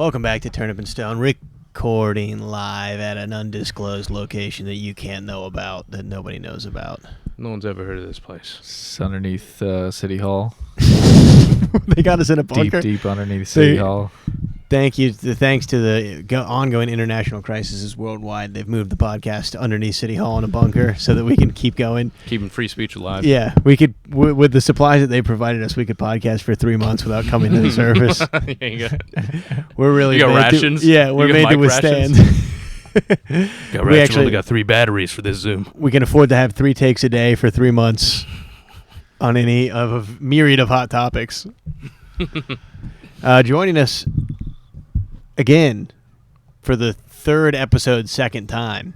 Welcome back to Turnip Stone, recording live at an undisclosed location that you can't know about, that nobody knows about. No one's ever heard of this place. It's underneath City Hall. They got us in a bunker. Deep underneath City Hall. Thanks to the ongoing international crises worldwide, they've moved the podcast to underneath City Hall in a bunker so that we can keep going. Keeping free speech alive. Yeah, we could, with the supplies that they provided us, we could podcast for 3 months without coming to the surface. We're really you got rations? We're made to withstand. Got rations. We got 3 batteries for this Zoom. We can afford to have 3 takes a day for 3 months on any of a myriad of hot topics. Joining us again for the 3rd episode, 2nd time,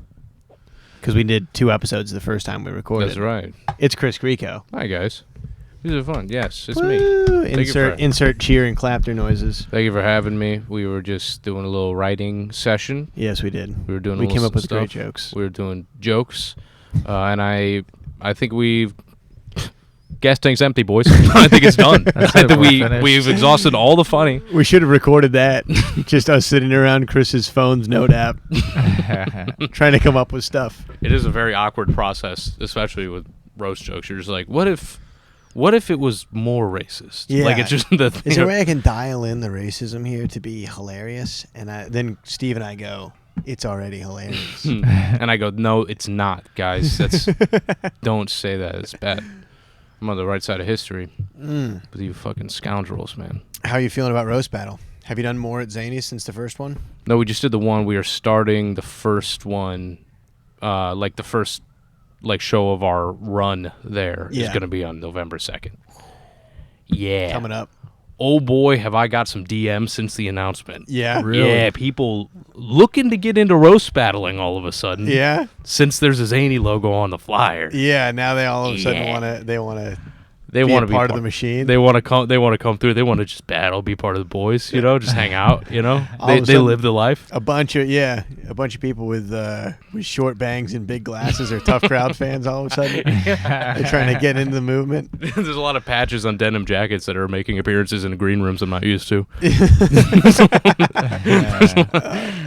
because we did 2 episodes the first time we recorded. That's right. It's Chris Grieco. Hi, guys. These are fun. Yes, it's Woo! me. Insert cheer and clapper noises. Thank you for having me. We were just doing a little writing session. Yes, we did. We came up with stuff. great jokes. We were doing jokes, and I think we've. Gas tank's empty, boys. I think it's done. I think we've exhausted all the funny. We should have recorded that. Just us sitting around Chris's phone's note app, trying to come up with stuff. It is a very awkward process, especially with roast jokes. You're just like, what if it was more racist? Yeah. Like, it's just the thing. Is there a way I can dial in the racism here to be hilarious? And then Steve and I go, it's already hilarious. And I go, no, it's not, guys. Don't say that. It's bad. I'm on the right side of history with you fucking scoundrels, man. How are you feeling about Roast Battle? Have you done more at Zany's since the first one? No, we just did the one. We are starting the first one, the first show of our run there is going to be on November 2nd. Yeah. Coming up. Oh, boy, have I got some DMs since the announcement. Yeah? Really? Yeah, people looking to get into roast battling all of a sudden. Yeah? Since there's a Zany logo on the flyer. Yeah, now they all of a sudden want to They want to be part of the machine. They want to come. They want to come through. They want to just battle, be part of the boys. You know, just hang out. You know, they live the life. A bunch of people with short bangs and big glasses are tough crowd fans. All of a sudden, they're trying to get into the movement. There's a lot of patches on denim jackets that are making appearances in green rooms I'm not used to.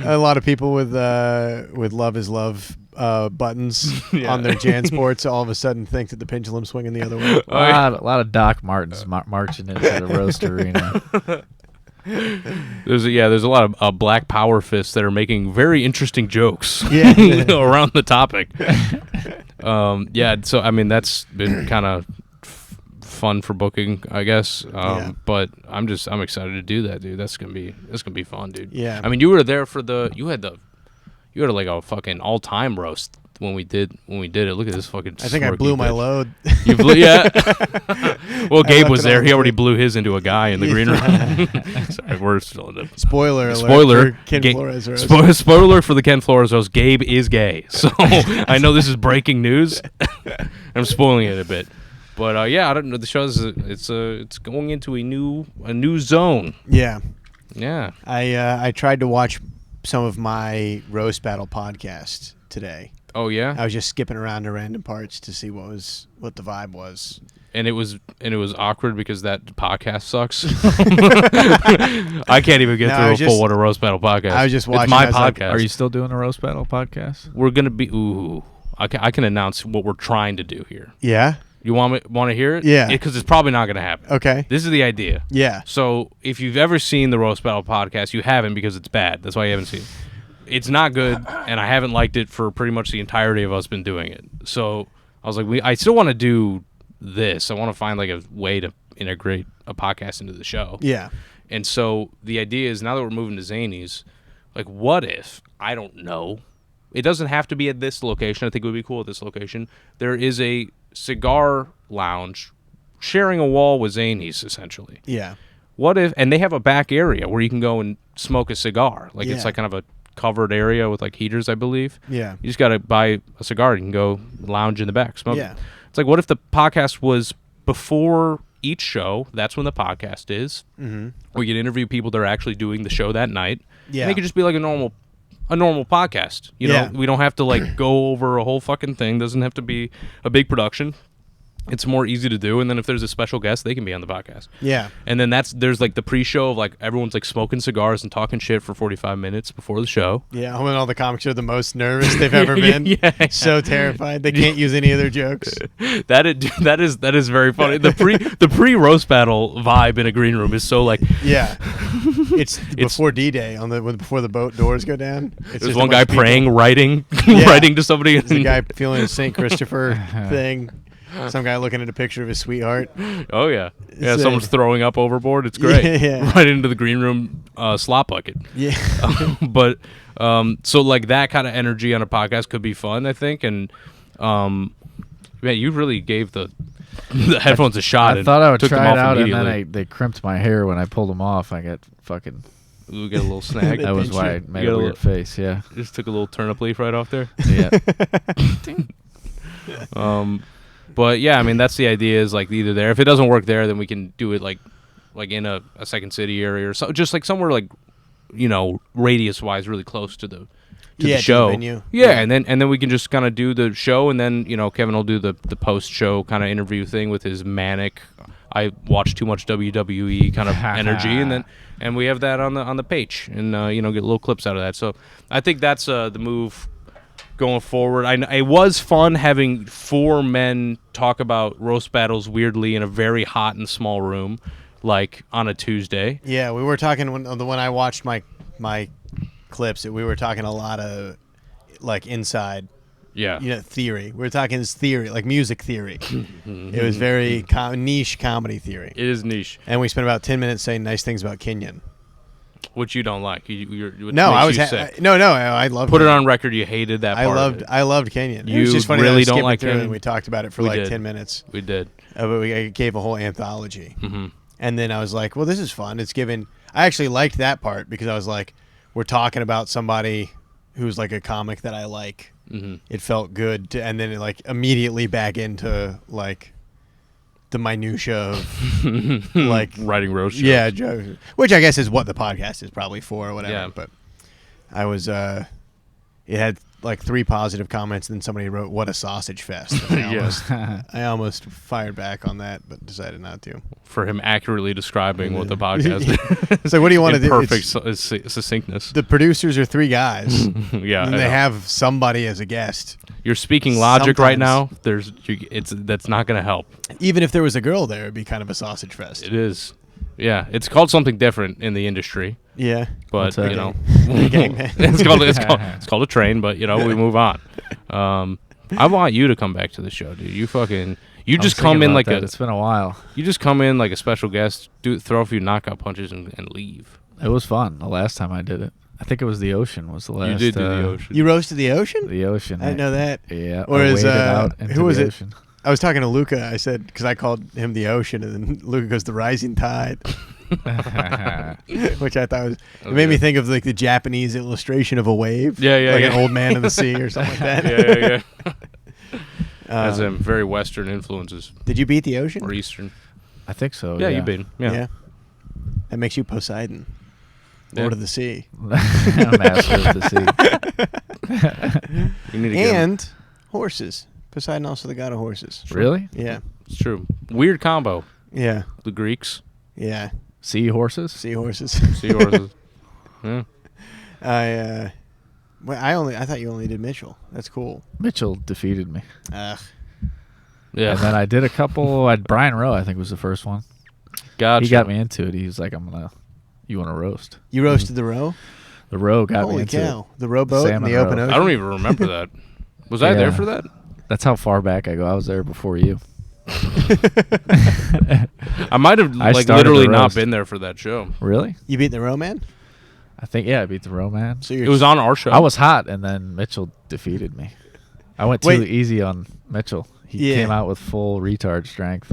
A lot of people with "Love Is Love" buttons on their JanSports all of a sudden think that the pendulum's swinging the other way. A lot of Doc Martens marching into the roast arena. There's a lot of black power fists that are making very interesting jokes around the topic. So I mean that's been kind of fun for booking, I guess. But I'm excited to do that, dude. That's gonna be fun, dude. Yeah. I mean, you were there for you had like a fucking all-time roast when we did it. Look at this fucking. I think I blew my load. You blew, yeah. Well, Gabe was there. He already blew his into a guy in the green room. Sorry, we're still in the spoiler alert. For Ken Flores roast. Spoiler alert for the Ken Flores roast. Gabe is gay, so I know this is breaking news. I'm spoiling it a bit, but I don't know. The show it's going into a new zone. Yeah. Yeah. I tried to watch some of my Roast Battle podcast today. Oh yeah. I was just skipping around to random parts to see what the vibe was. And it was awkward because that podcast sucks. I can't even get through a full What a Roast Battle podcast. I was just watching. It's my podcast. Like, are you still doing a Roast Battle podcast? We're gonna be. Ooh, I can announce what we're trying to do here. Yeah. You want to hear it? Yeah. Because it's probably not gonna happen. Okay. This is the idea. Yeah. So if you've ever seen the Roast Battle podcast, you haven't because it's bad. That's why you haven't seen it. It's not good, and I haven't liked it for pretty much the entirety of us been doing it. So I was like, I still want to do this. I want to find like a way to integrate a podcast into the show. Yeah. And so the idea is now that we're moving to Zany's, like, what if, I don't know, it doesn't have to be at this location. I think it would be cool at this location. There is a cigar lounge sharing a wall with Zany's, essentially. Yeah. What if, and they have a back area where you can go and smoke a cigar. Like, it's like kind of a covered area with like heaters, I believe. Yeah. You just got to buy a cigar. You can go lounge in the back, smoke it. It's like, what if the podcast was before each show? That's when the podcast is. Mm-hmm. We could interview people that are actually doing the show that night. Yeah. And it could just be like a normal podcast. You know, we don't have to like go over a whole fucking thing. Doesn't have to be a big production. it's more easy to do. And then if there's a special guest, they can be on the podcast. Yeah. And then there's like the pre-show of like everyone's like smoking cigars and talking shit for 45 minutes before the show. Yeah, when all the comics are the most nervous they've ever been. Yeah. So terrified they can't use any of their jokes. That is very funny. The pre roast battle vibe in a green room is so like Yeah. It's before D-Day before the boat doors go down. It's there's just one a guy bunch of people. praying, writing Yeah. writing to somebody. There's a guy feeling a St. Christopher thing. Some guy looking at a picture of his sweetheart. Oh yeah, yeah. It's, Someone's throwing up overboard. It's great. Yeah. Right into the green room slot bucket. Yeah. But so like that kind of energy on a podcast could be fun, I think. And man, you really gave the headphones a shot. I thought I would took them try off it out, and immediately. then they crimped my hair when I pulled them off. I got fucking. We get a little snag. That was pinch why you. I made You a got a weird face. Yeah. Just took a little turnip leaf right off there. Yeah. But yeah, I mean that's the idea is like either there. If it doesn't work there, then we can do it like in a second city area or so, just like somewhere like radius wise, really close to the show. venue. Yeah, and then we can just kind of do the show, and then Kevin will do the post show kind of interview thing with his manic. I watch too much WWE kind of energy, and we have that on the page, and get little clips out of that. So I think that's the move going forward. It was fun having 4 men talk about roast battles weirdly in a very hot and small room, like on a Tuesday. Yeah, we were talking when I watched my clips. We were talking a lot of like inside. Yeah. Theory. We were talking theory, like music theory. It was very niche comedy theory. It is niche, And we spent about 10 minutes saying nice things about Kenyon. which you don't like. I loved. Put it Kenyon. on record. You hated that part. I loved Kenyon. It You was just funny. really that I don't skipped like through it Kenyon? And we talked about it for We like did. 10 minutes. We did. But I gave a whole anthology. Mm-hmm. And then I was like, well, this is fun. I actually liked that part because I was like, we're talking about somebody who's like a comic that I like. Mm-hmm. It felt good. And then like immediately back into like the minutia of like Writing roast shows. yeah, jokes, which I guess is what the podcast is probably for or whatever. Yeah. But I was, it had like 3 positive comments, and then somebody wrote, "What a sausage fest." And I almost fired back on that, but decided not to. For him accurately describing what the podcast is. So what do you want to do? Perfect succinctness. The producers are 3 guys, Yeah. and I they know. have somebody as a guest. You're speaking logic right now. Sometimes. That's not going to help. Even if there was a girl there, it'd be kind of a sausage fest. It is. Yeah, it's called something different in the industry, Yeah. but What's that? it's called a train. But we move on. I want you to come back to the show, dude. You just come in like It's been a while. you just come in like a special guest, throw a few knockout punches and leave. It was fun the last time I did it. I think it was the Ocean. Was the last? You did do the Ocean. You roasted the ocean? The Ocean. I didn't know that. Yeah. Or I is, waded out into who was the it? Ocean. I was talking to Luca. I said, because I called him the ocean, and then Luca goes, the rising tide. Which I thought was, it made me think of like the Japanese illustration of a wave. Yeah, yeah, Like yeah. an old man in the sea or something like that. Yeah. Has very Western influences Did you beat the ocean? or Eastern. I think so. Yeah, you beat him. Yeah. That makes you Poseidon. Yeah. Lord of the sea. Master of the Sea. You need to get him. And horses. Poseidon also the god of horses. Really? Yeah. It's true. Weird combo. Yeah. The Greeks. Yeah. Seahorses? Seahorses. Seahorses. Yeah. I thought you only did Mitchell. That's cool. Mitchell defeated me. Ugh. Yeah. And then I did a couple at Brian Rowe, I think was the first one. Gotcha. He got me into it. He was like, you want to roast? You roasted the row? The Rowe got me Holy into cow. it. The rowboat in Salmon the open row. ocean? I don't even remember that. Was I there Yeah. for that? That's how far back I go. I was there before you. I might have I like started literally the not roast. been there for that show. Really? You beat the row man? I think, yeah, I beat the Rowe man. So It was on our show. I was hot, and then Mitchell defeated me. I went too Wait. easy on Mitchell. He Yeah. came out with full retard strength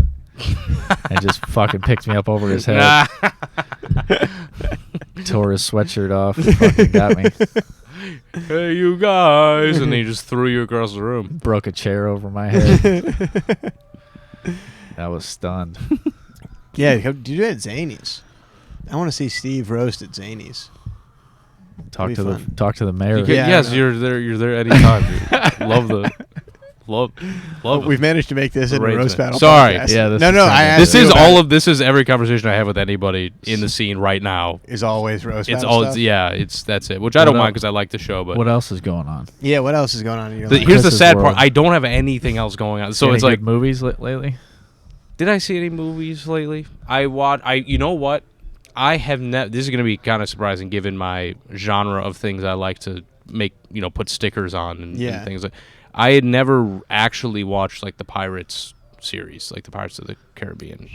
and just fucking picked me up over his head, tore his sweatshirt off, and fucking got me. Hey, you guys, and then he just threw you across the room. Broke a chair over my head. I was stunned. Yeah, do you do it at Zany's? I want to see Steve roast at Zany's. Talk be to fun. the mayor. You can- Yeah, I yes, know. you're there. You're there anytime. Dude. Love the Love We've managed to make this into a Great roast man. battle. Sorry. podcast. Yeah, this no, is no. kinda I good. asked This you is about all it. of this is every conversation I have with anybody in the scene right now. Is always roast It's battle all stuff? that's it. Which I don't What mind el- because I like the show. But What else is going on? Yeah. What else is going on in your life? here's the Chris's sad world. part. I don't have anything else going on. So Any it's like, good movies lately. did I see any movies lately? You know what? I have never. This is going to be kind of surprising given my genre of things I like to make. Put stickers on and things like. I had never actually watched like the Pirates series, like the Pirates of the Caribbean.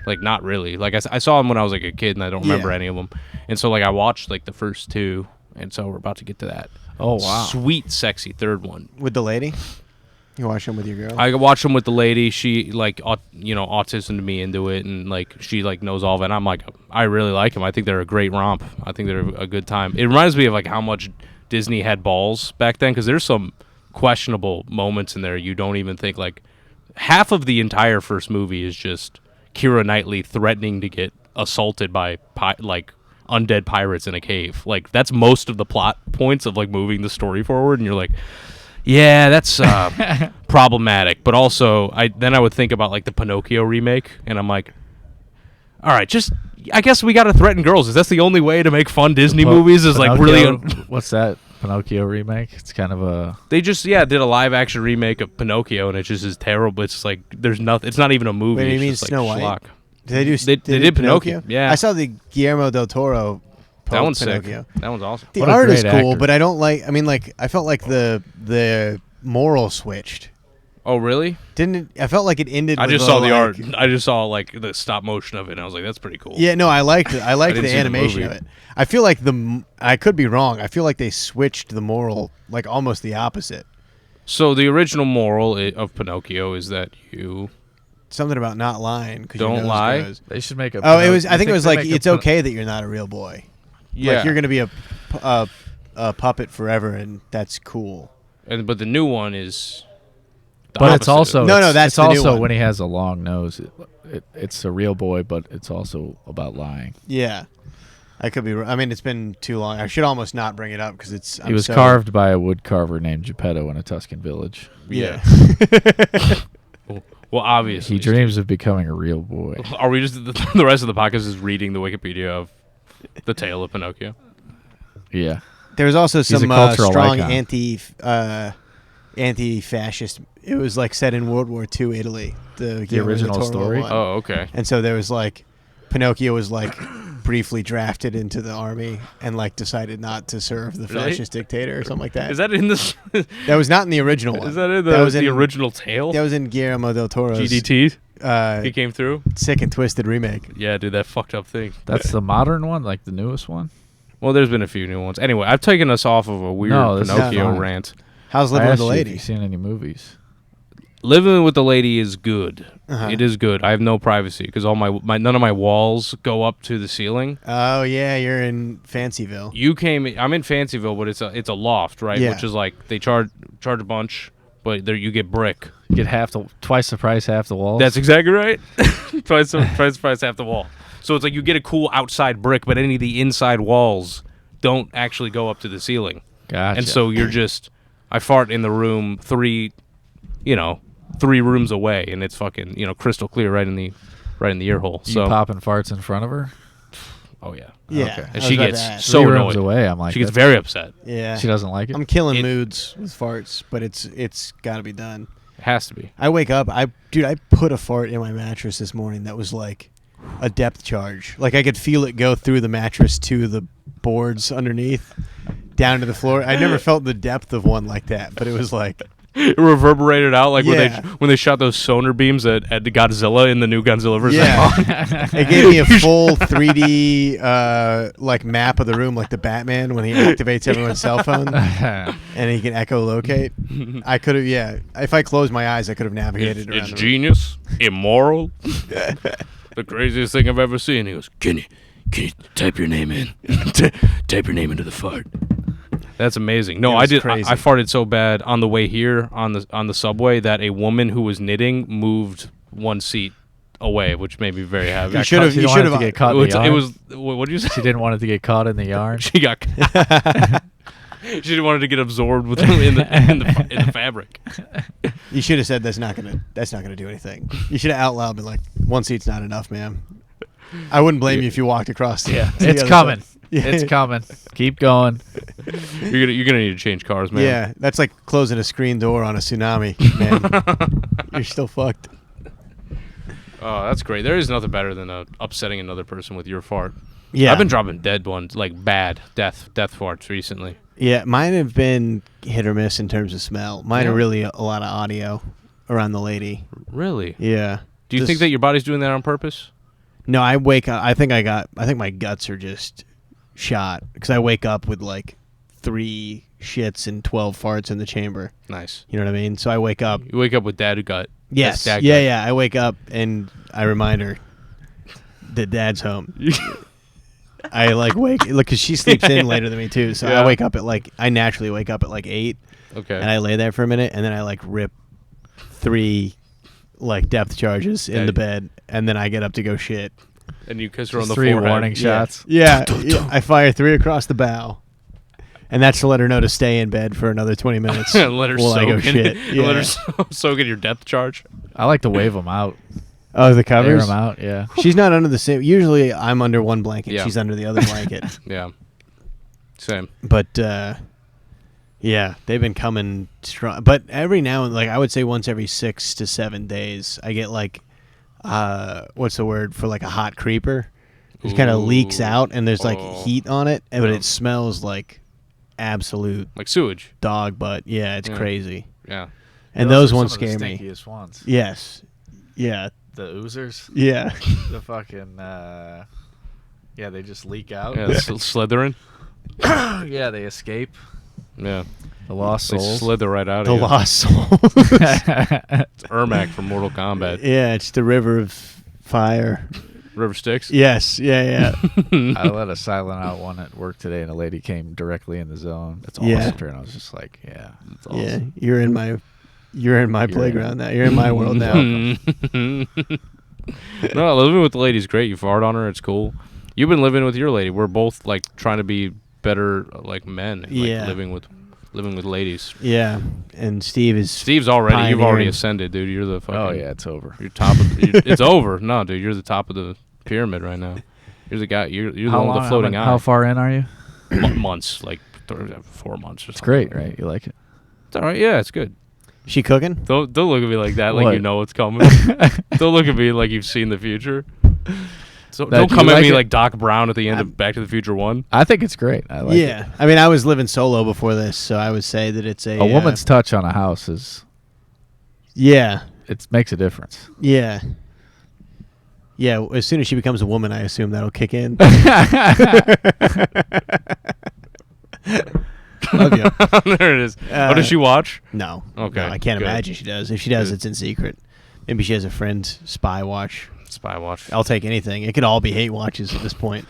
Like not really. Like I saw them when I was like a kid, and I don't remember any of them. And so like I watched like the first two, and so we're about to get to that. Oh wow. Sweet, sexy third one. With the lady? You watch them with your girl? I watched them with the lady. She like autismed me into it, and like she like knows all of it. And I'm like, I really like them. I think they're a great romp. I think they're a good time. It reminds me of like how much Disney had balls back then, because there's some questionable moments in there. You don't even think like half of the entire first movie is just Keira Knightley threatening to get assaulted by like undead pirates in a cave. Like that's most of the plot points of like moving the story forward, and you're like, yeah, that's problematic. But also, I would think about like the Pinocchio remake, and I'm like, all right, I guess we got to threaten girls. Is that the only way to make fun Disney movies? Is like really. What's that Pinocchio remake? It's kind of a. They just did a live action remake of Pinocchio, and it just is terrible. It's like there's nothing. It's not even a movie. Wait, you it's mean just, Snow like, White? schlock. Did they did Pinocchio? Yeah, I saw the Guillermo del Toro. That one's Pinocchio. sick. That one's awesome. The What a art is great cool, actor. but I don't like. I mean, like I felt like the moral switched. Oh, really? Didn't it? I felt like it ended. I with just saw the like, art. I just saw like the stop motion of it, and I was like, that's pretty cool. Yeah, no, I liked it. I liked didn't the see the animation movie. of it. I feel like I could be wrong. I feel like they switched the moral, like almost the opposite. So the original moral of Pinocchio is that you Something about not lying. 'Cause Don't your nose lie? goes. They should make a. Oh, it was. I think it was they like make a it's okay that you're not a real boy. yeah. Like you're gonna be a puppet forever, and that's cool. But the new one is. The But it's opposite of also it. No, no, that's it's the new also one. when he has a long nose. It's a real boy, but it's also about lying. Yeah, I could be. I mean, it's been too long. I should almost not bring it up because it's. He was carved by a wood carver named Geppetto in a Tuscan village. Yeah. Well, obviously, He dreams of becoming a real boy. Are we just the rest of the podcast is reading the Wikipedia of the tale of Pinocchio? Yeah. There was also a some cultural strong icon. anti-fascist. It was like set in World War II Italy. The Guillermo original del Toro story? one. Oh, okay. And so there was like Pinocchio was like briefly drafted into the army and like decided not to serve the Really? fascist dictator or something like that. Is that in this? That was not in the original one. Is that in was the in, original tale? That was in Guillermo del Toro's GDT. He came through. Sick and Twisted remake. Yeah, dude, that fucked up thing. That's the modern one, like the newest one? Well, there's been a few new ones. Anyway, I've taken us off of a weird No, this is Pinocchio fine. rant. How's I living with asked the you if lady? you've seen any movies. Living with the lady is good. Uh-huh. It is good. I have no privacy because all my none of my walls go up to the ceiling. Oh yeah, you're in Fancyville. You came. I'm in Fancyville, but it's a loft, right? Yeah. Which is like they charge a bunch, but there you get brick. You get twice the price, half the walls. That's exactly right. twice the price, half the wall. So it's like you get a cool outside brick, but any of the inside walls don't actually go up to the ceiling. Gotcha. And so you're just, I fart in the room three rooms away, and it's fucking crystal clear right in the ear hole. You So popping farts in front of her? oh yeah, Yeah, Okay. I and was she about to gets ask. so 3 rooms annoyed. away. I'm like, She gets that's- very upset. Yeah, She doesn't like it. I'm killing It- moods with farts, but it's got to be done. It has to be. I wake up, I put a fart in my mattress this morning that was like a depth charge. Like I could feel it go through the mattress to the boards underneath, down to the floor. I never felt the depth of one like that, but it was like It reverberated out like Yeah. when they shot those sonar beams at Godzilla in the new Godzilla vs. yeah. It gave me a full 3D like map of the room, like the Batman when he activates everyone's cell phone and he can echolocate. I could have, yeah. If I closed my eyes, I could have navigated around. It's the room. genius, immoral, the craziest thing I've ever seen. He goes, can you type your name in? Type your name into the fart. That's amazing. No, It I was did. crazy. I farted so bad on the way here on the subway that a woman who was knitting moved one seat away, which made me very happy. You should have. She You don't should want it to have. get caught in the It yarn. was. What did you say? She didn't want it to get caught in the yarn. She got. She didn't want it to get absorbed with in the fabric. You should have said that's not gonna do anything. You should have out loud been like, one seat's not enough, ma'am. I wouldn't blame you if you walked across the to the It's other coming. side. Yeah. It's coming. Keep going. You're gonna need to change cars, man. Yeah, that's like closing a screen door on a tsunami, man. You're still fucked. Oh, that's great. There is nothing better than upsetting another person with your fart. Yeah, I've been dropping dead ones, like bad death farts recently. Yeah, mine have been hit or miss in terms of smell. Mine are really a lot of audio around the lady. Really? Yeah. Do you think that your body's doing that on purpose? No, I wake up. I think my guts are just shot because I wake up with like 3 shits and 12 farts in the chamber. Nice. You know what I mean? So I wake up. You wake up with dad gut. Yes. Dad Yeah, gut. yeah. I wake up and I remind her that dad's home. I like wake look because she sleeps in later than me too. So Yeah. I naturally wake up at like 8. Okay. And I lay there for a minute and then I like rip 3 like depth charges in the bed and then I get up to go shit. And you kiss her on Just the 3 forehead. warning shots. Yeah, I fire 3 across the bow. And that's to let her know to stay in bed for another 20 minutes. Let her while I go soak in, shit. Yeah. Let her soak in your depth charge. I like to wave them out. Oh, the Air covers? them out, yeah. She's not under the same. Usually I'm under one blanket. Yeah. She's under the other blanket. Yeah. Same. But, yeah, they've been coming strong. But every now and like I would say once every 6 to 7 days, I get like, what's the word for like a hot creeper? It just kind of leaks out and there's like heat on it, but it smells like absolute Like sewage. dog butt. Yeah, it's Yeah. crazy. Yeah. And Those those are ones some of scare the me. stinkiest ones. Yes. Yeah. The oozers. Yeah. The fucking, yeah, they just leak out. Yeah. Slithering. Yeah, they escape. Yeah. The lost They souls. slither right out The of you. lost soul. It's Ermac from Mortal Kombat. Yeah, it's the river of fire. River Styx. Yes. Yeah, yeah. I let a silent out one at work today, and a lady came directly in the zone. That's awesome. Yeah. And I was just like, yeah, that's Yeah. awesome. You're in my playground now. You're in my world now. No, living with the lady's great. You fart on her, it's cool. You've been living with your lady. We're both like trying to be better like men. Like, Yeah. living with ladies. Yeah. And Steve's You've already pioneering. ascended, dude. You're the fucking. Oh yeah, it's over. You're top of. It's over. No, dude. You're the top of the pyramid right now. You're the guy. You're the one with the floating eye. How far in are you? Months, like 4 months or something. It's great, right? You like it? It's all right. Yeah, it's good. She cooking? Don't look at me like that, like What? you know what's coming. Don't look at me like you've seen the future. So That don't you come at like me it? like Doc Brown at the end of Back to the Future 1. I think it's great. I like Yeah. I mean, I was living solo before this, so I would say that it's it. A woman's touch on a house yeah. it makes a difference. Yeah. Yeah, as soon as she becomes a woman, I assume that'll kick in. Love you. There it is. Does she watch? No. Okay, No, I can't good. imagine she does. If she does, Good. it's in secret. Maybe she has a friend spy watch. Spy watch. I'll take anything. It could all be hate watches at this point.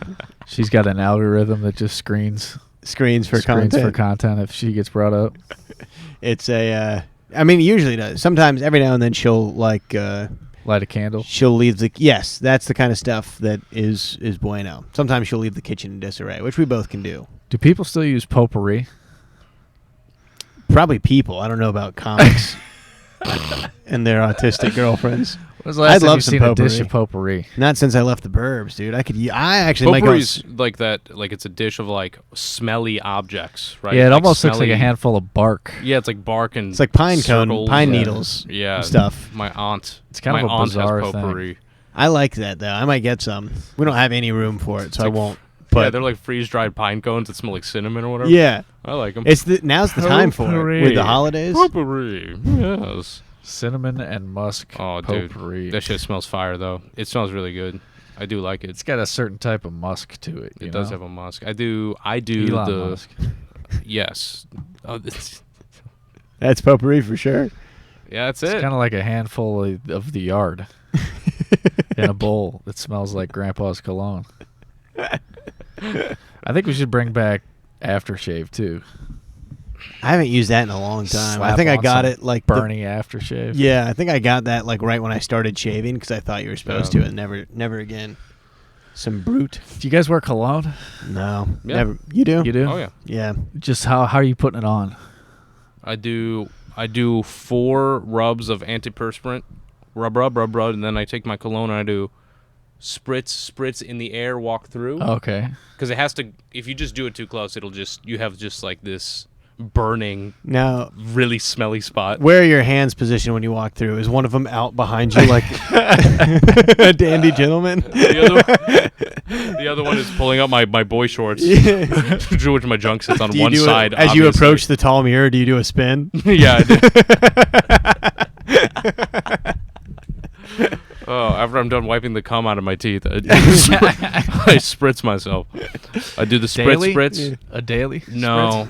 She's got an algorithm that just screens Screens for screens content. for content if she gets brought up. It's a. I mean, it usually does. Sometimes, every now and then, she'll like. Light a candle. She'll leave the. Yes, that's the kind of stuff that is bueno. Sometimes she'll leave the kitchen in disarray, which we both can do. Do people still use potpourri? Probably people. I don't know about comics and their autistic girlfriends. When's the last I'd time love you've some seen a dish potpourri. of potpourri? Not since I left the burbs, dude. I actually might go. Potpourri's like that. Like it's a dish of like smelly objects, right? Yeah, it Like almost looks like a smelly- handful of bark. Yeah, it's like bark and It's like pine cone, circles pine and- needles, Yeah, and stuff. My aunt. It's kind my of a aunt bizarre has thing. potpourri. I like that though. I might get some. We don't have any room for it, so I like won't. Yeah, But they're like freeze dried pine cones that smell like cinnamon or whatever. yeah, I like them. it's now's the time for it Potpourri. with the holidays. Potpourri. Yes. Cinnamon and musk Oh, dude. potpourri. That shit smells fire, though. It smells really good. I do like it. It's got a certain type of musk to it. It does have a musk. I do Elon the... Musk. Yes. Oh, That's potpourri for sure. yeah, that's It's it. kind of like a handful of the yard in a bowl that smells like Grandpa's cologne. I think we should bring back aftershave too. I haven't used that in a long time. Slap I think I on got some it like Bernie aftershave. Yeah, I think I got that like right when I started shaving because I thought you were supposed Yeah. to, and never again. Some Brute. Do you guys wear cologne? No, Yeah. never. You do? You do? Oh yeah. Yeah. Just how are you putting it on? I do 4 rubs of antiperspirant, rub, and then I take my cologne and I do spritz in the air, walk through. Okay. Because it has to. If you just do it too close, you have just like this burning, Now, really smelly spot. where are your hands positioned when you walk through? Is one of them out behind you like a dandy gentleman? The other one is pulling up my boy shorts, which my junk sits on Do you one do side. as you obviously. approach the tall mirror, do you do a spin? Yeah, I do. Oh, after I'm done wiping the cum out of my teeth, I spritz myself. I do the Daily? spritz. A daily? No,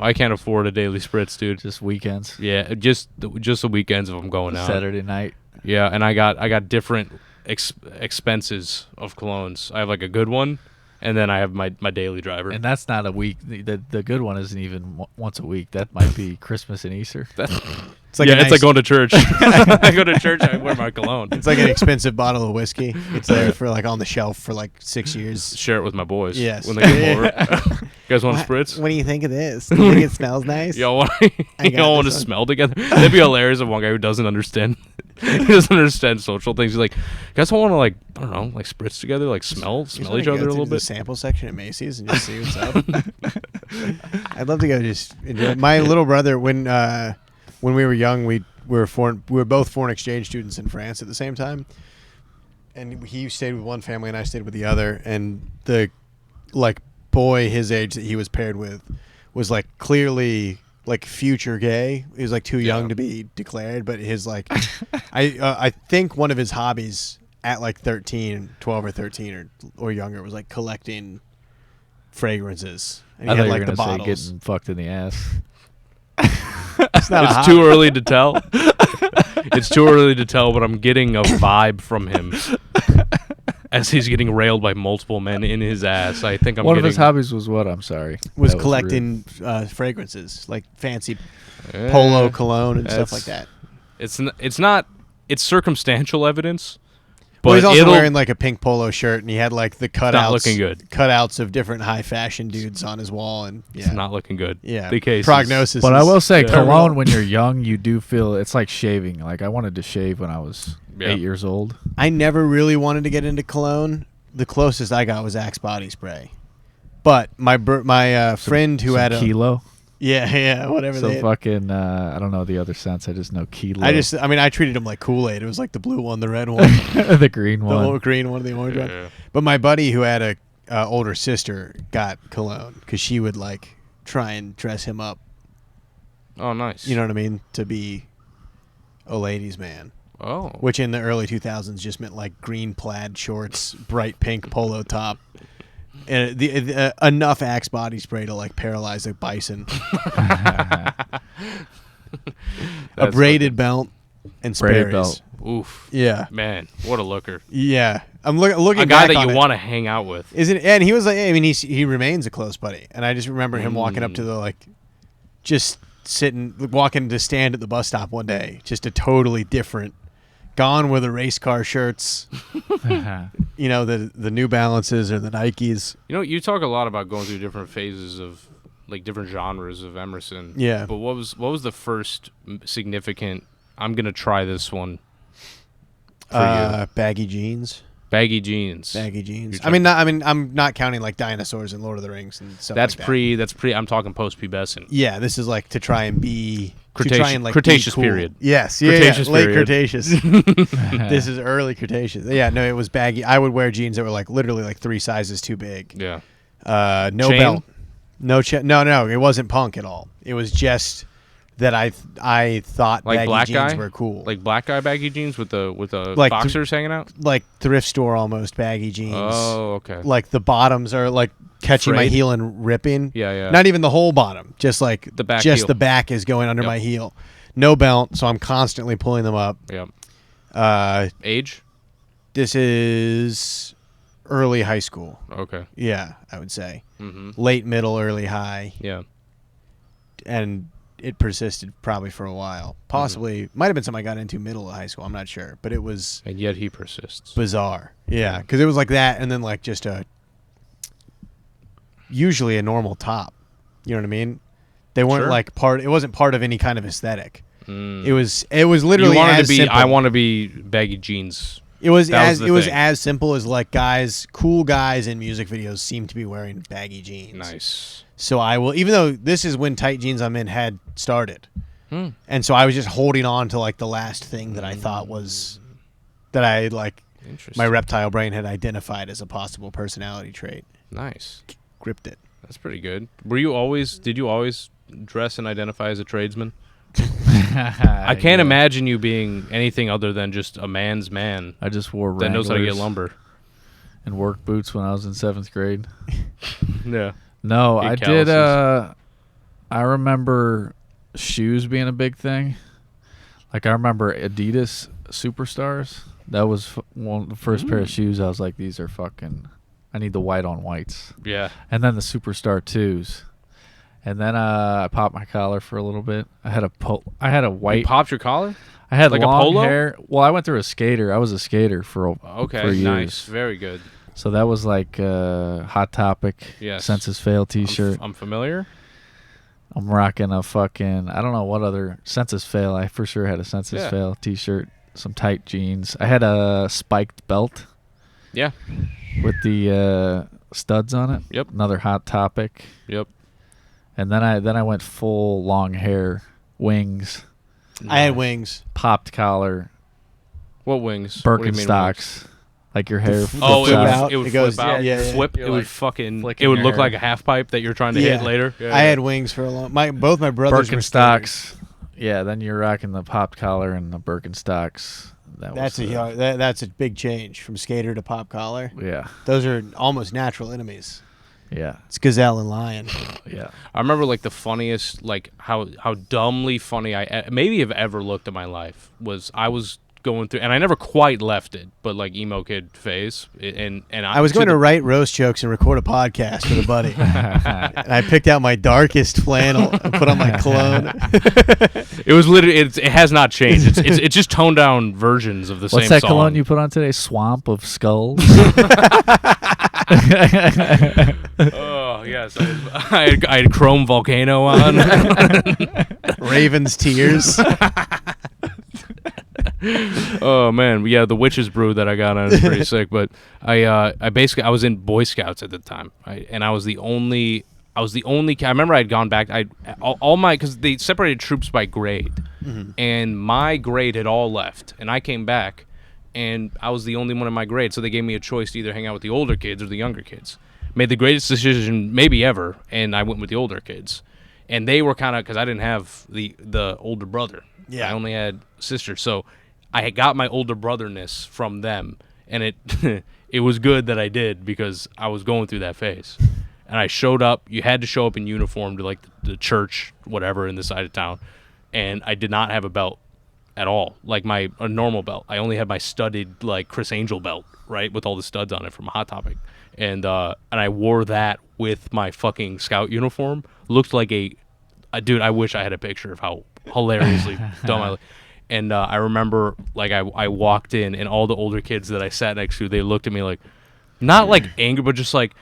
I can't afford a daily spritz, dude. Just weekends. Yeah, just the weekends if I'm going out. Saturday night. Yeah, and I got different expenses of colognes. I have like a good one, and then I have my daily driver. And that's not a week. The good one isn't even once a week. That might be Christmas and Easter. It's like it's like going to church. I go to church, I wear my cologne. It's like an expensive bottle of whiskey. It's there for like on the shelf for like 6 years. Share it with my boys. Yes. When they come over. You guys want a spritz? What do you think of this? Do you think it smells nice? Y'all want I got want to this one. smell together? That'd be hilarious if one guy who doesn't understand he doesn't understand social things. He's like, you guys don't want to like, I don't know, like spritz together, like smell Just each wanna other go a to little the bit. sample section at Macy's and just see what's up. I'd love to go just enjoy it. My little brother, when we were young, we were both foreign exchange students in France at the same time, and he stayed with one family and I stayed with the other. And the like boy his age that he was paired with was like clearly like future gay. He was like too young to be declared, but his like I think one of his hobbies at like 12 or 13 or younger was like collecting fragrances. And I he thought had you like were the gonna say bottles. getting fucked in the ass. It's not a It's hobby. too early to tell. It's too early to tell, but I'm getting a vibe from him as he's getting railed by multiple men in his ass. I think I'm One getting of his hobbies was what? I'm sorry. Was That rude. collecting fragrances, like fancy polo cologne and stuff like that. It's circumstantial evidence. But Well, he's also it'll- wearing like a pink polo shirt, and he had like the cutouts, not looking good. Cutouts of different high fashion dudes on his wall, and It's yeah, not looking good. yeah. The case Prognosis. But I is will say, terrible. cologne when you're young, you do feel it's like shaving. Like I wanted to shave when I was Yeah. 8 years old. I never really wanted to get into cologne. The closest I got was Axe body spray. But my friend who Some had a kilo. whatever Some they. fucking I don't know the other scents. I just know kilo. I treated him like Kool-Aid. It was like the blue one, the red one, the green the one. green one, the orange one. Yeah. But my buddy who had a older sister got cologne because she would like try and dress him up. Oh, nice. You know what I mean? To be a ladies' man, Oh. which in the early 2000s just meant like green plaid shorts, bright pink polo top, and enough Axe body spray to like paralyze a bison, a That's braided belt, and Braided Sperry's. belt. Oof. Yeah, Man, what a looker. yeah. I'm looking A guy back that on you it. want to hang out with. Isn't it? And he was like, I mean, he remains a close buddy, and I just remember him walking up to the like, just walking to stand at the bus stop one day, just a totally different, gone were the race car shirts, you know, the New Balances or the Nikes. You know, you talk a lot about going through different phases of like different genres of Emerson. Yeah. But what was the first significant? I'm gonna try this one. For you. Baggy jeans. Baggy jeans. Baggy jeans. You're I'm not counting like dinosaurs and Lord of the Rings and stuff. That's like that. pre. That's pre. I'm talking post pubescent. Yeah, this is like to try and be Cretaceous- to try and, like, Cretaceous be cool. period. Yes, Cretaceous late period. Cretaceous. This is early Cretaceous. Yeah, no, it was baggy. I would wear jeans that were like literally like 3 sizes too big. Yeah. No Chain? belt, no, it wasn't punk at all. It was just that I thought Like baggy black jeans guy were cool, Like black guy baggy jeans with the Like boxers hanging out. like thrift store almost baggy jeans. Oh, okay. Like the bottoms are like catching my Frayed? heel and ripping. Yeah, yeah. Not even the whole bottom, just like The back Just heel. the back is going under Yep. my heel. No belt, so I'm constantly pulling them up. Yeah. Age. This is early high school. Okay. Yeah, I would say Mm-hmm. late middle, early high, Yeah. and it persisted probably for a while. Possibly might have been something I got into middle of high school. I'm not sure, but it was And yet he persists. bizarre. Yeah, because it was like that, and then like just usually a normal top. You know what I mean? They weren't Sure. like part. It wasn't part of any kind of aesthetic. Mm. It was literally You wanted as to be. simple. I want to be baggy jeans. It was That as was the thing. as simple as like cool guys in music videos seem to be wearing baggy jeans. Nice. So I will, even though this is when tight jeans I'm in had started, Hmm. and so I was just holding on to like the last thing that I thought was that I like Interesting. my reptile brain had identified as a possible personality trait. Nice. Gripped it. That's pretty good. Did you always dress and identify as a tradesman? I can't imagine you being anything other than just a man's man I just wore that knows how to get Wranglers lumber. and work boots when I was in 7th grade. Yeah. No, Big I did. calluses. I remember shoes being a big thing. Like I remember Adidas Superstars. That was the first pair of shoes. I was like, these are fucking. I need the white on whites. Yeah. And then the Superstar 2s. And then I popped my collar for a little bit. I had a You white. popped your collar? I had like a long polo? hair. Well, I went through a skater. I was a skater for Okay. years. Nice. Very good. So that was like Hot Topic. Yes. Census Fail T-shirt. I'm familiar. I'm rocking a fucking, I don't know what other, Census Fail. I for sure had a Census Yeah. Fail T-shirt, some tight jeans. I had a spiked belt Yeah. with the studs on it. Yep. Another Hot Topic. Yep. And then I went full long hair, wings, I had wings. popped collar, What wings? What do you mean wings? Birkenstocks. Like your hair Oh, flips flip it out. out. would It goes- flip out. yeah, yeah. Flip. You're It would like fucking. flicking It would your look hair. like a half pipe that you're trying to hit later. Yeah, I yeah. had wings for a long. Both my brothers were skaters. Birkenstocks. Yeah, then you're rocking the popped collar and the Birkenstocks. That's a big change from skater to pop collar. Yeah, Those are almost natural enemies. yeah, It's gazelle and lion. yeah. I remember like the funniest, like how dumbly funny I maybe have ever looked at my life was I was going through, and I never quite left it, but like emo kid phase, and I was going to write roast jokes and record a podcast with a buddy, and I picked out my darkest flannel and put on my cologne. It was literally it has not changed. It's just toned down vergens of the What's same that song. cologne you put on today? Swamp of Skulls. Oh yes, I had Chrome Volcano on. Raven's tears. Oh man, yeah, the witch's brew that I got on is pretty sick. But I basically I was in Boy Scouts at the time, and I was the only. I remember I had gone back. All my because they separated troops by grade, and my grade had all left, and I came back, and I was the only one in my grade. So they gave me a choice to either hang out with the older kids or the younger kids. Made the greatest decision maybe ever, and I went with the older kids. And they were kind of because I didn't have the older brother. Yeah. I only had sisters, so I had got my older brotherness from them, and it it was good that I did because I was going through that phase. And I showed up. You had to show up in uniform to like the church, whatever, in the side of town. And I did not have a belt at all, like a normal belt. I only had my studded like Chris Angel belt, right, with all the studs on it from Hot Topic. And I wore that with my fucking scout uniform. Looked like dude. I wish I had a picture of how hilariously dumb I looked. And I remember like I walked in, and all the older kids that I sat next to, they looked at me like, not like anger, but just like.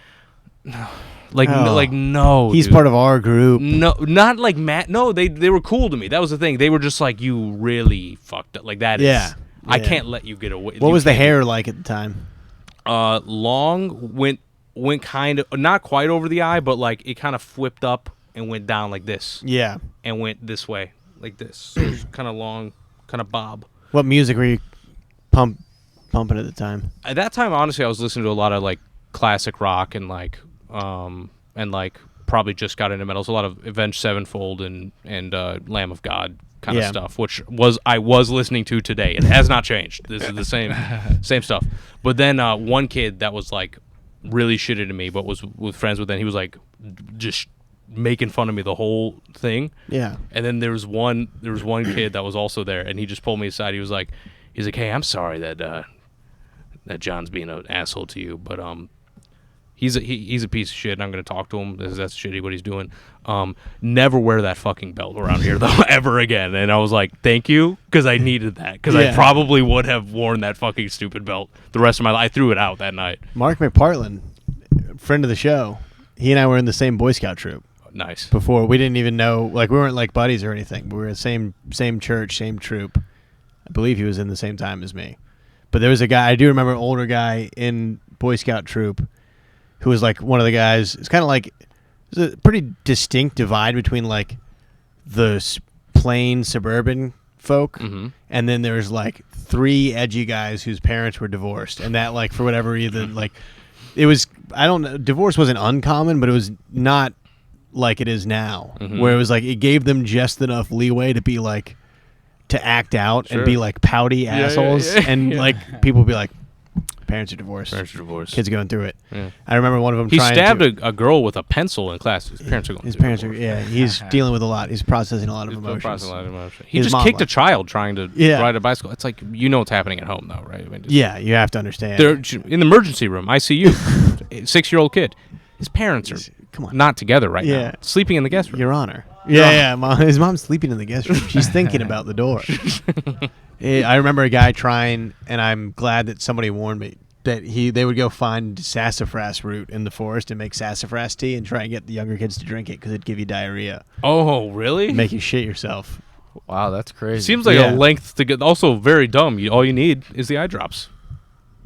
No, He's dude. part of our group. No, not like Matt. No, they were cool to me. That was the thing. They were just like, you really fucked up. Like that. Yeah. I Yeah. can't let you get away. What You was the can't- hair like at the time? Long, went kind of not quite over the eye, but like it kind of flipped up and went down like this, Yeah. and went this way like this. So it was kind of long, kind of bob. What music were you pumping at the time? At that time, honestly, I was listening to a lot of like classic rock and like probably just got into metals. A lot of Avenged Sevenfold and Lamb of God kind of Yeah. stuff, which I was listening to today. It has not changed. This is the same stuff. But then one kid that was like really shitty to me, but was with friends with, then he was like just making fun of me the whole thing. Yeah. And then there was one kid that was also there, and he just pulled me aside. He's like, hey, I'm sorry that John's being an asshole to you, but He's a piece of shit, and I'm going to talk to him. That's shitty what he's doing. Never wear that fucking belt around here, though, ever again. And I was like, thank you, because I needed that. Because I probably would have worn that fucking stupid belt the rest of my life. I threw it out that night. Mark McPartland, friend of the show, he and I were in the same Boy Scout troop. Nice. Before, we didn't even know, like, we weren't like buddies or anything. We were in the same church, same troop. I believe he was in the same time as me. But there was a guy, I do remember an older guy in Boy Scout troop who was like one of the guys. It's kind of like there's a pretty distinct divide between like the plain suburban folk, and then there's like 3 edgy guys whose parents were divorced, and that like for whatever reason like it was, I don't know, divorce wasn't uncommon, but it was not like it is now, where it was like it gave them just enough leeway to be like to act out and be like pouty assholes, and like people would be like, parents are divorced. Kids are going through it. Yeah. I remember one of them. He stabbed a girl with a pencil in class. His parents are going. His parents are. Yeah, he's dealing with a lot. He's processing a lot of emotions. He just kicked a child trying to ride a bicycle. It's like, you know what's happening at home, though, right? I mean, you have to understand. They're in the emergency room, ICU, 6-year-old kid. His parents are not together right now. Sleeping in the guest room. Your Honor. Yeah. His mom's sleeping in the guest room. She's thinking about the door. I remember a guy trying, and I'm glad that somebody warned me, that they would go find sassafras root in the forest and make sassafras tea and try and get the younger kids to drink it because it'd give you diarrhea. Oh, really? Make you shit yourself. Wow, that's crazy. Seems like a length to get. Also, very dumb. All you need is the eye drops.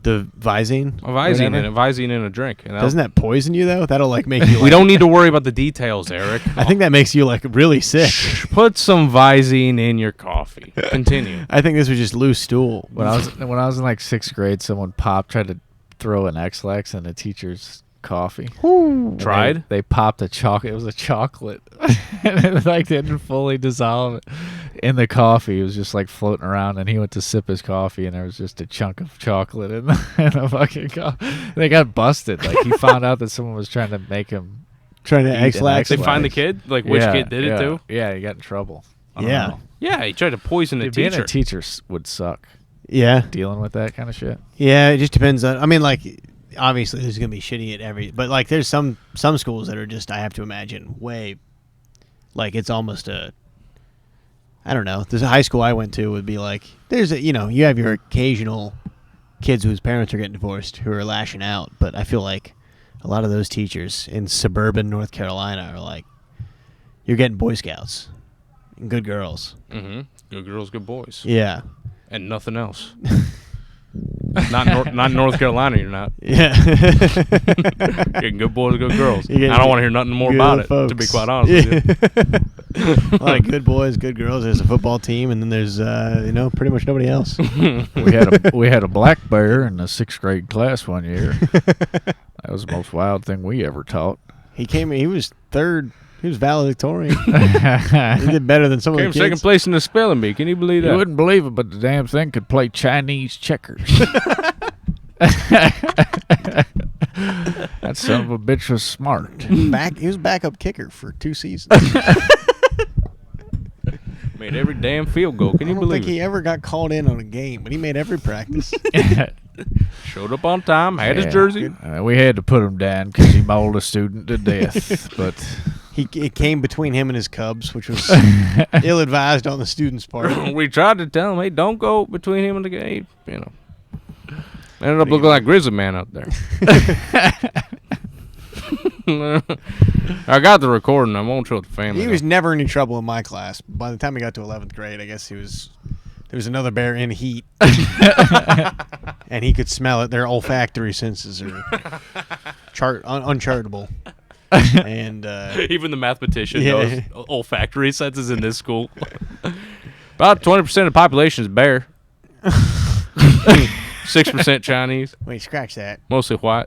The Visine? Visine in a drink. Doesn't that poison you, though? That'll, like, make you... We don't need to worry about the details, Eric. I think that makes you, like, really sick. Put some Visine in your coffee. Continue. I think this was just loose stool. When I was in, like, 6th grade, someone tried to throw an X-Lax in a teacher's coffee. Tried? They popped a chocolate. It was a chocolate. And it, like, didn't fully dissolve in the coffee. It was just like floating around, and he went to sip his coffee, and there was just a chunk of chocolate in the fucking coffee. They got busted. Like, he found out that someone was trying to make him X-Lax. They find the kid? Like, which kid did it too? Yeah, he got in trouble. Yeah. Yeah, he tried to poison the teacher. Being a teacher would suck. Yeah. Dealing with that kind of shit. Yeah, it just depends on, I mean, like, obviously there's going to be shitty at every, but like there's some schools that are just, I have to imagine, way, like it's almost a, I don't know, there's a high school I went to would be like, there's a, you have your occasional kids whose parents are getting divorced who are lashing out, but I feel like a lot of those teachers in suburban North Carolina are like, you're getting Boy Scouts and good girls. Mm-hmm. Good girls, good boys. Yeah. And nothing else. Not North Carolina, you're not. Yeah. Getting good boys, good girls. I don't want to hear nothing more about it, to be quite honest with you. A lot of good boys, good girls. There's a football team, and then there's, pretty much nobody else. We had a black bear in the 6th grade class one year. That was the most wild thing we ever taught. He was third. He was valedictorian. He did better than some of the kids. Came second place in the spelling bee. Can you believe that? You wouldn't believe it, but the damn thing could play Chinese checkers. That son of a bitch was smart. He was backup kicker for 2 seasons. Made every damn field goal. Can you believe it? I don't think he ever got called in on a game, but he made every practice. Showed up on time, had his jersey. We had to put him down because he mauled a student to death, but... It came between him and his Cubs, which was ill-advised on the student's part. We tried to tell him, hey, don't go between him and the game. Ended up looking like Grizzly Man out there. I got the recording. I won't show it to the family. He was never in any trouble in my class. By the time he got to 11th grade, I guess there was another bear in heat. And he could smell it. Their olfactory senses are uncharitable. And even the mathematician knows olfactory senses in this school. About 20% of the population is bear. 6% Chinese. Wait, scratch that. Mostly white.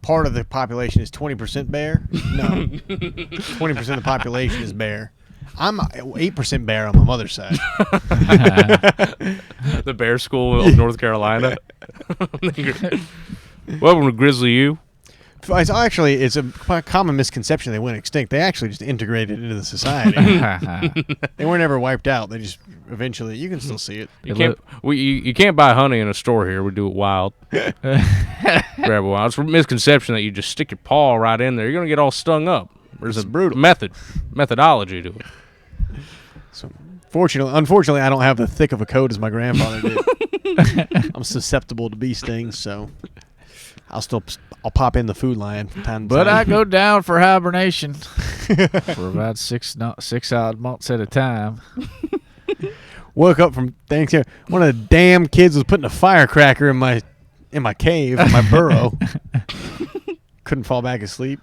Part of the population is 20% bear? No. 20% of the population is bear. I'm 8% bear on my mother's side. The bear school of North Carolina. Welcome to Grizzly U. Actually, it's a common misconception they went extinct. They actually just integrated into the society. They weren't ever wiped out. They just eventually, you can still see it. You can't buy honey in a store here. We do it wild. grab a while. It's a misconception that you just stick your paw right in there. You're gonna get all stung up. There's a methodology to it. So, unfortunately, I don't have the thick of a coat as my grandfather did. I'm susceptible to bee stings, so I'll pop in the food line from time to time. But I go down for hibernation for about 6 odd months at a time. Woke up from Thanksgiving. One of the damn kids was putting a firecracker in my cave, in my burrow. Couldn't fall back asleep.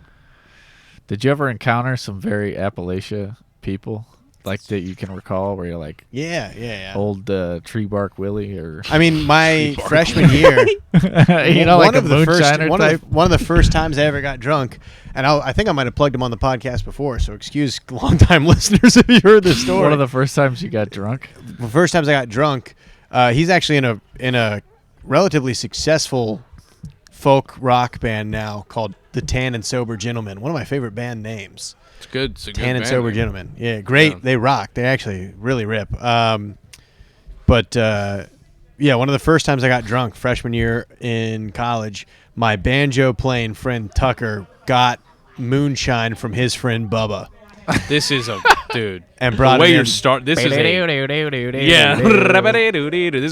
Did you ever encounter some very Appalachia people like that you can recall, where you're like, yeah, old tree bark Willie, or I mean, my freshman year, like a moonshiner type. One of the first times I ever got drunk, and I think I might have plugged him on the podcast before, so excuse longtime listeners if you heard this story. One of the first times you got drunk. The first times I got drunk, he's actually in a relatively successful folk rock band now called the Tan and Sober Gentlemen. One of my favorite band names. It's good. It's a good Tan and band Sober name. Gentlemen. Yeah, great. Yeah. They rock. They actually really rip. One of the first times I got drunk, freshman year in college, my banjo playing friend Tucker got moonshine from his friend Bubba. This is a dude. And brought the way it you're in. start. This is this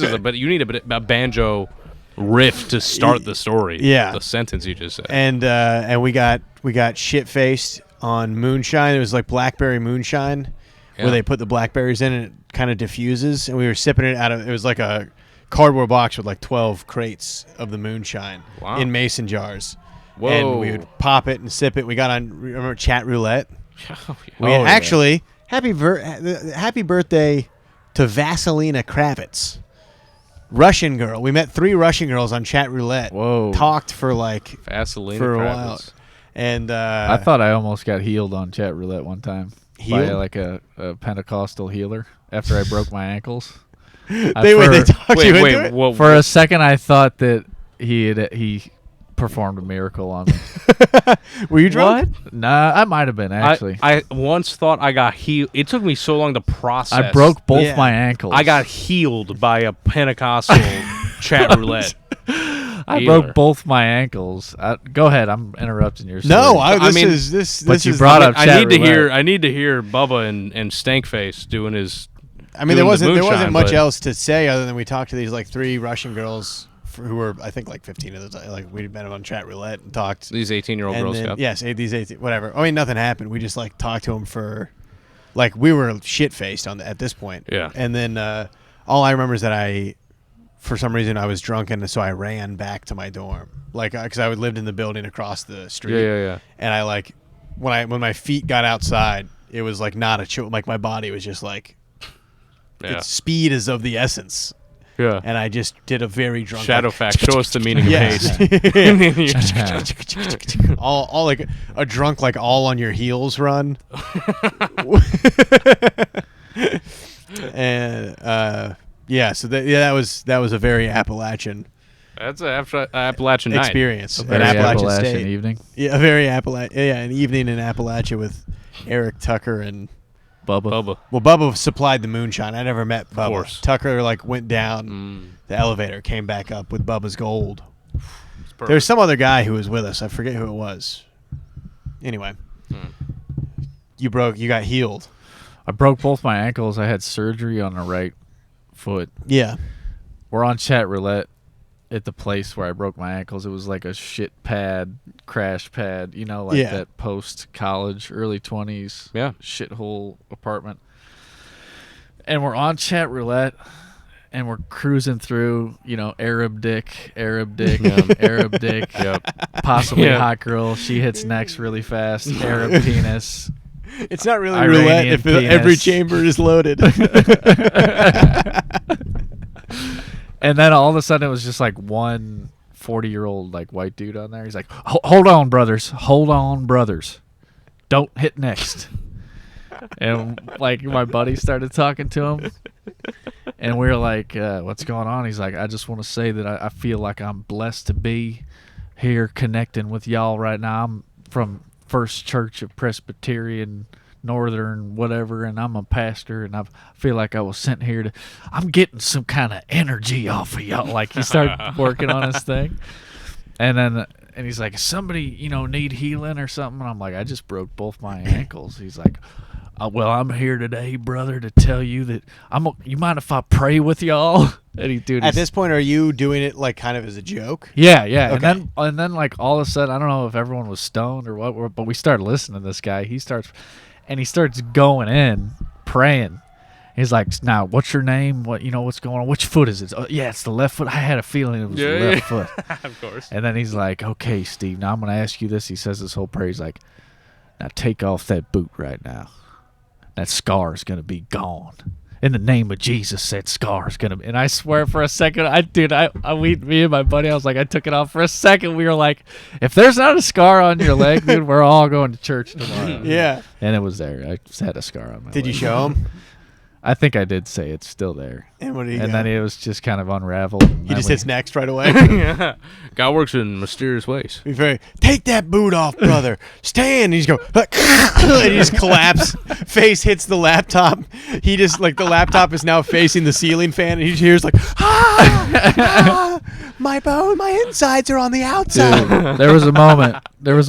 is but you need a banjo riff to start the story. Yeah, the sentence you just said. And we got shit faced on moonshine. It was like blackberry moonshine, where they put the blackberries in and it kind of diffuses. And we were sipping it it was like a cardboard box with like 12 crates of the moonshine in mason jars. Whoa. And we would pop it and sip it. We got on, remember Chat Roulette? Oh, Actually, happy birthday to Vasilina Kravitz. Russian girl. We met 3 Russian girls on Chat Roulette. Whoa. Talked for Vasilina for a Kravitz. while. And I thought I almost got healed on Chat Roulette one time. Healed? By like a Pentecostal healer after I broke my ankles. They talked you into it? Whoa, for a second, I thought that he performed a miracle on me. Were you drunk? What? Nah, I might have been, actually. I once thought I got healed. It took me so long to process. I broke both my ankles. I got healed by a Pentecostal Chat Roulette. I broke both my ankles. Go ahead. I'm interrupting your story. No, But you brought up Chat Roulette. I need to hear Bubba and Stankface doing his. I mean, there wasn't much else to say other than we talked to these like 3 Russian girls who were, I think, like 15 at the time. Like, we'd met them on Chat Roulette and talked. These 18-year-old Girl Scouts. Yes, these 18, whatever. I mean, nothing happened. We just like talked to them for, like, we were shit faced at this point. Yeah. And then all I remember is that for some reason, I was drunk, and so I ran back to my dorm, like, because I lived in the building across the street. Yeah. And I like when my feet got outside, it was like not a chill. Like my body was just like, its speed is of the essence. Yeah. And I just did a very drunk fact. Show us the meaning of haste. all like a drunk, like all on your heels run. And so that was a very Appalachian. That's an Appalachian night. Experience. A very Appalachian evening. Yeah, a very Appalachian. Yeah, an evening in Appalachia with Eric, Tucker, and Bubba. Well, Bubba supplied the moonshine. I never met Bubba. Of course. Tucker went down the elevator, came back up with Bubba's gold. Perfect. There was some other guy who was with us. I forget who it was. Anyway, you got healed. I broke both my ankles. I had surgery on the right foot. Yeah. We're on Chat Roulette at the place where I broke my ankles. It was like a shit pad, crash pad, that post-college, early 20s shithole apartment. And we're on Chat Roulette, and we're cruising through, Arab dick, Arab dick, possibly hot girl. She hits necks really fast, Arab penis. It's not really Iranian roulette if penis. every chamber is loaded. And then all of a sudden it was just like one 40-year-old like white dude on there. He's like, hold on, brothers. Don't hit next. And like my buddy started talking to him. And we were like, what's going on? He's like, I just want to say that I feel like I'm blessed to be here connecting with y'all right now. I'm from First Church of Presbyterian Northern whatever, and I'm a pastor, and I feel like I was sent here I'm getting some kind of energy off of y'all. Like he started working on his thing. And he's like, somebody, need healing or something? And I'm like, I just broke both my ankles. He's like, well, I'm here today, brother, to tell you that you mind if I pray with y'all? And At this point, are you doing it like kind of as a joke? Yeah. Okay. And then like all of a sudden, I don't know if everyone was stoned or what, but we started listening to this guy. He starts going in, praying. He's like, now, what's your name? What's going on? Which foot is it? Oh, yeah, it's the left foot. I had a feeling it was the left foot. Of course. And then he's like, okay, Steve, now I'm going to ask you this. He says this whole prayer. He's like, now take off that boot right now. That scar is going to be gone. In the name of Jesus, that scar is going to be. And I swear for a second, me and my buddy, I was like, I took it off for a second. We were like, if there's not a scar on your leg, dude, we're all going to church tomorrow. Yeah. And it was there. I just had a scar on my leg. Did you show him? I think I did say it's still there. And what did he And go? then it was just kind of unraveled. He just hits next right away. Yeah. God works in mysterious ways. Be very, take that boot off, brother. Stand. And he's go, and he just collapse. Face hits the laptop. He just, like, the laptop is now facing the ceiling fan, and he just hears, like, my insides are on the outside. Dude, there was a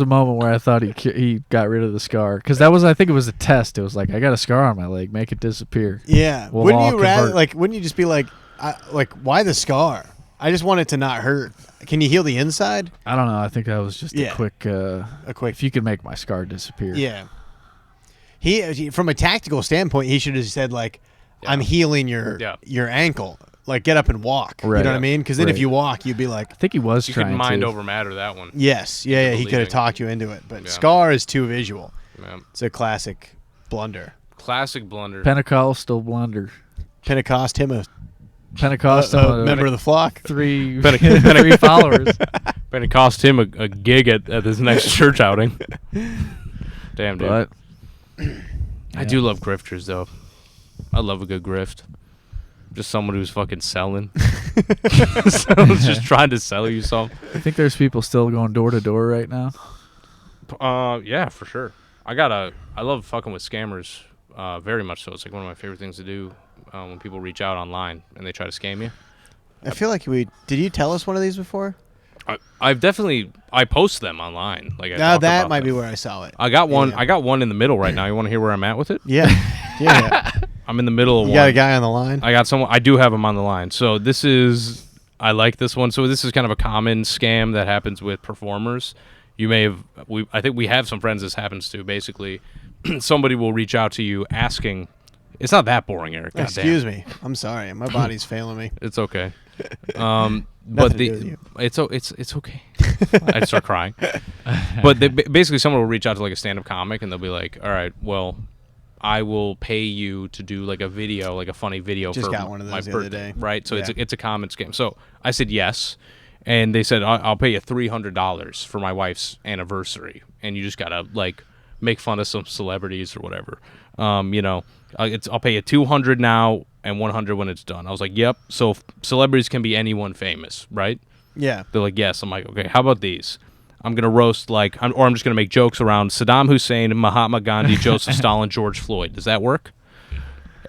moment where I thought he got rid of the scar, because I think it was a test. It was like, I got a scar on my leg, make it disappear. Yeah. We'll Wouldn't all you rather, convert. like, wouldn't you just be like, why the scar? I just want it to not hurt. Can you heal the inside? I don't know. I think that was just Yeah. a quick. If you could make my scar disappear. Yeah. He from a tactical standpoint, he should have said, like, I'm healing your ankle. Like, get up and walk. Right. You know what I mean? Because then if Right. you walk, you'd be like, I think he was You trying could mind to. over matter that one. yes. Yeah, he could have Believing. talked you into it. But Yeah. scar is too visual. Yeah. It's a classic blunder. Classic blunder. Pentecostal blunder. Pentecost him a member of the flock. three Pente- three followers. But it cost him a gig at this next church outing. Damn, dude. But I do love grifters, though. I love a good grift. Just someone who's fucking selling. Someone's just trying to sell you something. I think there's people still going door to door right now. Yeah, for sure. I love fucking with scammers, very much so. It's like one of my favorite things to do when people reach out online and they try to scam you. I feel like did you tell us one of these before? I post them online. Like I Now talk that about might them. be where I saw it. I got one. Yeah. I got one in the middle right now. You want to hear where I'm at with it? Yeah. Yeah. I'm in the middle of You one. got a guy on the line? I got someone. I do have him on the line. So I like this one. So this is kind of a common scam that happens with performers. You may have. I think we have some friends this happens to. Basically, somebody will reach out to you asking. It's not that boring, Eric. Goddamn. Excuse me. I'm sorry. My body's failing me. It's okay. Nothing But to do with you. it's okay. I'd start crying. But basically, someone will reach out to like a stand-up comic, and they'll be like, "All right, well, I will pay you to do like a video, like a funny video Just for got one of my those the other birthday." day. Right? So Yeah. it's a common scam. So I said yes, and they said I'll pay you $300 for my wife's anniversary, and you just gotta like make fun of some celebrities or whatever. I'll pay you $200 now and $100 when it's done. I was like, yep. So celebrities can be anyone famous, right? Yeah. They're like, yes. I'm like, okay, how about these? I'm going to roast I'm just going to make jokes around Saddam Hussein, Mahatma Gandhi, Joseph Stalin, George Floyd. Does that work?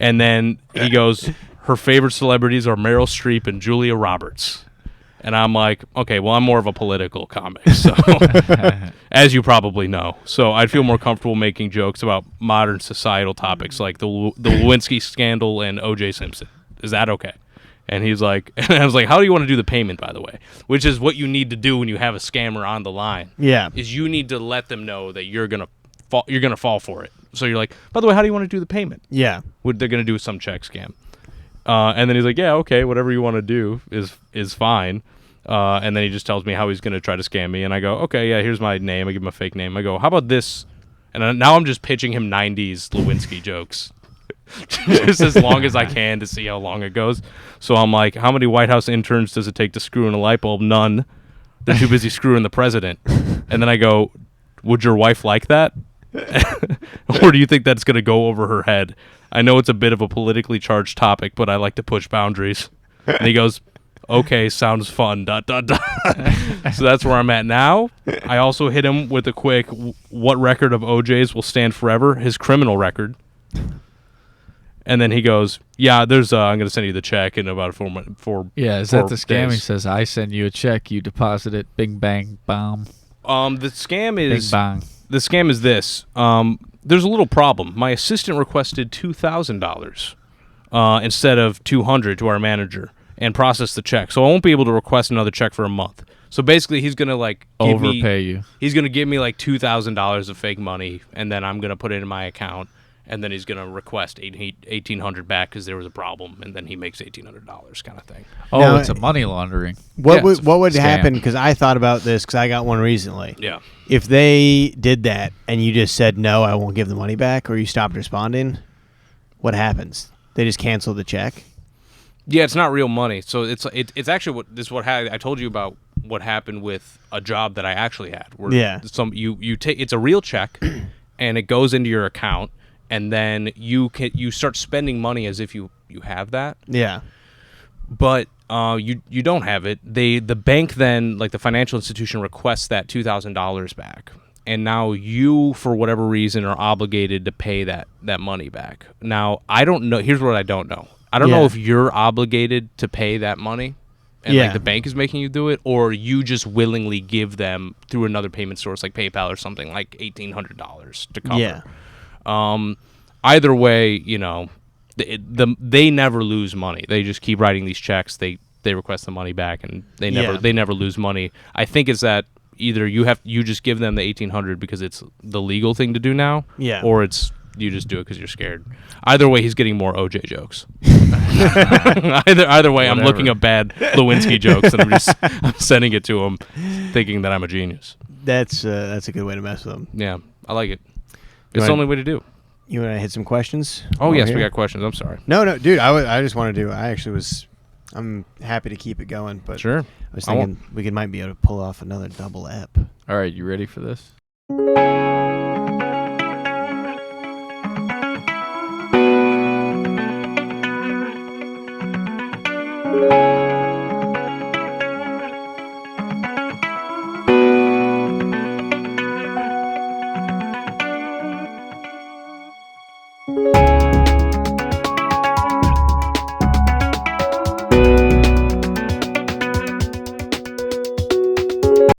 And then he goes, her favorite celebrities are Meryl Streep and Julia Roberts. And I'm like, okay, well, I'm more of a political comic, so as you probably know. So I'd feel more comfortable making jokes about modern societal topics like the Lewinsky scandal and O.J. Simpson. Is that okay? And he's like, and I was like, how do you want to do the payment, by the way? Which is what you need to do when you have a scammer on the line. Yeah. Is you need to let them know that you're gonna fall for it. So you're like, by the way, how do you want to do the payment? Yeah. They're gonna do some check scam. And then he's like, yeah, okay, whatever you want to do is fine. And then he just tells me how he's going to try to scam me. And I go, okay, yeah, here's my name. I give him a fake name. I go, how about this? And now I'm just pitching him 90s Lewinsky jokes. Just as long as I can to see how long it goes. So I'm like, how many White House interns does it take to screw in a light bulb? None. They're too busy screwing the president. And then I go, would your wife like that? Or do you think that's going to go over her head? I know it's a bit of a politically charged topic, but I like to push boundaries. And he goes, okay, sounds fun, ... So that's where I'm at now. I also hit him with a quick, what record of OJ's will stand forever? His criminal record. And then he goes, yeah, there's I'm going to send you the check in about 4 months. Yeah, is that the scam? He says, I send you a check, you deposit it, bing, bang, bomb. The scam is... Bing, bang. The scam is this. There's a little problem. My assistant requested $2,000 instead of $200 to our manager and process the check. So I won't be able to request another check for a month. So basically, he's going to like overpay you. He's going to give me like $2,000 of fake money, and then I'm going to put it in my account, and then he's going to request $1,800 back because there was a problem, and then he makes $1,800 kind of thing. Oh, now, it's a money laundering. What would scam. happen? Because I thought about this because I got one recently. Yeah. If they did that and you just said no, I won't give the money back, or you stopped responding, what happens? They just cancel the check. Yeah, it's not real money. So it's actually I told you about what happened with a job that I actually had. Where you take it's a real check, and it goes into your account, and then you start spending money as if you have that. Yeah. But you don't have it. The bank then, like the financial institution, requests that $2,000 back, and now you, for whatever reason, are obligated to pay that money back. Now I don't know. Here's what I don't know. I don't know if you're obligated to pay that money, and like the bank is making you do it, or you just willingly give them through another payment source like PayPal or something like $1,800 to cover. Yeah. Either way, they never lose money. They just keep writing these checks. They request the money back, and they never lose money. I think it's that either you just give them the $1,800 because it's the legal thing to do now, or it's you just do it because you're scared. Either way, he's getting more OJ jokes. either way, I'm looking up bad Lewinsky jokes, and I'm sending it to him, thinking that I'm a genius. That's a good way to mess with them. Yeah, I like it. It's the only way to do. You want to hit some questions? Oh yes, we got questions. I'm sorry. No, dude. I just want to do. I'm happy to keep it going, but sure. I was thinking we might be able to pull off another double ep. All right, you ready for this?